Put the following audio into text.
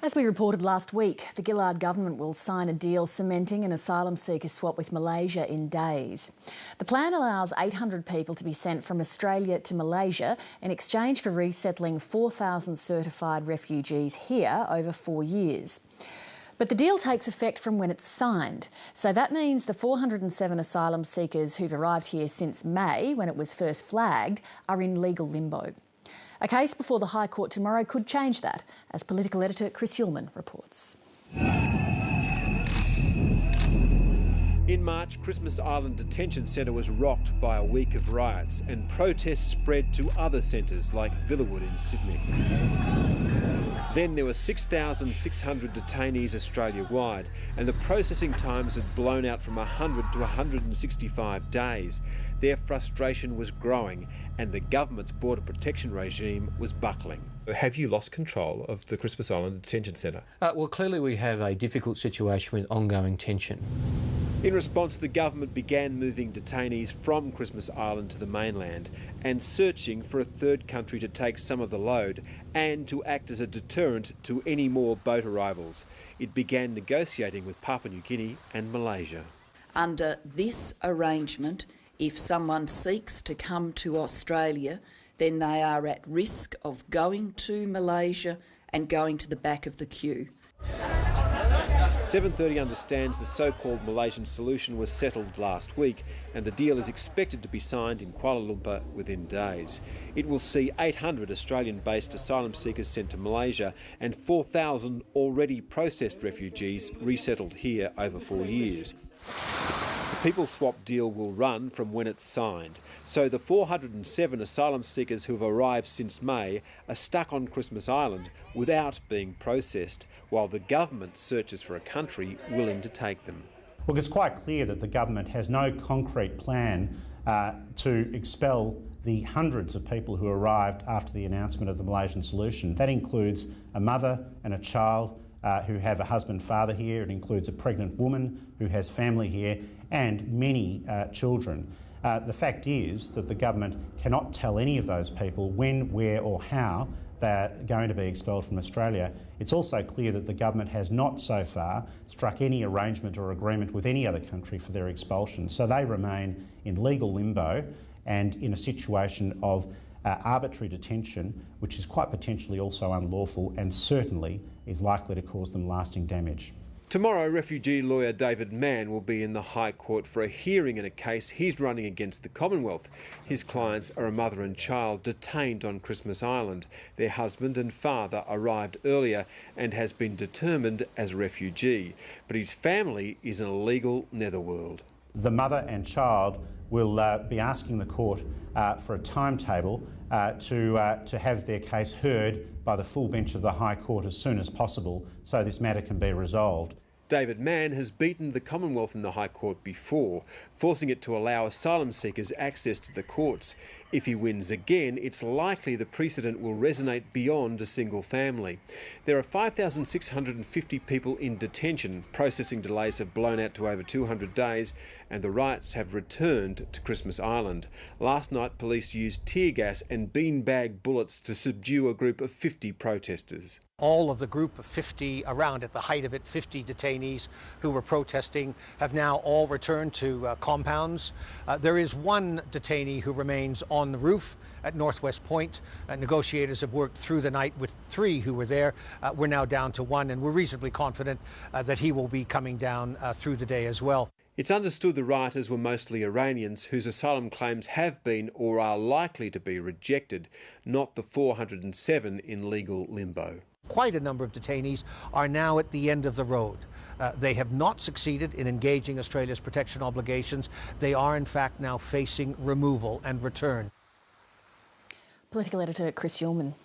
As we reported last week, the Gillard government will sign a deal cementing an asylum seeker swap with Malaysia in days. The plan allows 800 people to be sent from Australia to Malaysia in exchange for resettling 4,000 certified refugees here over 4 years. But the deal takes effect from when it's signed. So that means the 407 asylum seekers who've arrived here since May, when it was first flagged, are in legal limbo. A case before the High Court tomorrow could change that, as political editor Chris Ullman reports. In March, Christmas Island Detention Centre was rocked by a week of riots, and protests spread to other centres like Villawood in Sydney. Then there were 6,600 detainees Australia-wide, and the processing times had blown out from 100 to 165 days. Their frustration was growing, and the government's border protection regime was buckling. Have you lost control of the Christmas Island Detention Centre? Well, clearly we have a difficult situation with ongoing tension. In response, the government began moving detainees from Christmas Island to the mainland and searching for a third country to take some of the load and to act as a deterrent to any more boat arrivals. It began negotiating with Papua New Guinea and Malaysia. Under this arrangement, if someone seeks to come to Australia, then they are at risk of going to Malaysia and going to the back of the queue. 730 understands the so-called Malaysian solution was settled last week, and the deal is expected to be signed in Kuala Lumpur within days. It will see 800 Australian-based asylum seekers sent to Malaysia and 4,000 already processed refugees resettled here over 4 years. The People Swap deal will run from when it's signed, so the 407 asylum seekers who have arrived since May are stuck on Christmas Island without being processed, while the government searches for a country willing to take them. Look, it's quite clear that the government has no concrete plan to expel the hundreds of people who arrived after the announcement of the Malaysian solution. That includes a mother and a child who have a husband and father here. It includes a pregnant woman who has family here, and many children. The fact is that the government cannot tell any of those people when, where or how they're going to be expelled from Australia. It's also clear that the government has not so far struck any arrangement or agreement with any other country for their expulsion. So they remain in legal limbo and in a situation of arbitrary detention, which is quite potentially also unlawful and certainly is likely to cause them lasting damage. Tomorrow, refugee lawyer David Mann will be in the High Court for a hearing in a case he's running against the Commonwealth. His clients are a mother and child detained on Christmas Island. Their husband and father arrived earlier and has been determined as a refugee, but his family is in a legal netherworld. The mother and child will be asking the court for a timetable to have their case heard by the full bench of the High Court as soon as possible so this matter can be resolved. David Mann has beaten the Commonwealth in the High Court before, forcing it to allow asylum seekers access to the courts. If he wins again, it's likely the precedent will resonate beyond a single family. There are 5,650 people in detention. Processing delays have blown out to over 200 days, and the riots have returned to Christmas Island. Last night, police used tear gas and beanbag bullets to subdue a group of 50 protesters. All of the group of 50, around at the height of it, 50 detainees who were protesting have now all returned to compounds. There is one detainee who remains on the roof at Northwest Point. Negotiators have worked through the night with 3 who were there. We're now down to 1, and we're reasonably confident that he will be coming down through the day as well. It's understood the rioters were mostly Iranians whose asylum claims have been or are likely to be rejected, not the 407 in legal limbo. Quite a number of detainees are now at the end of the road. They have not succeeded in engaging Australia's protection obligations. They are in fact now facing removal and return. Political editor Chris Ullman.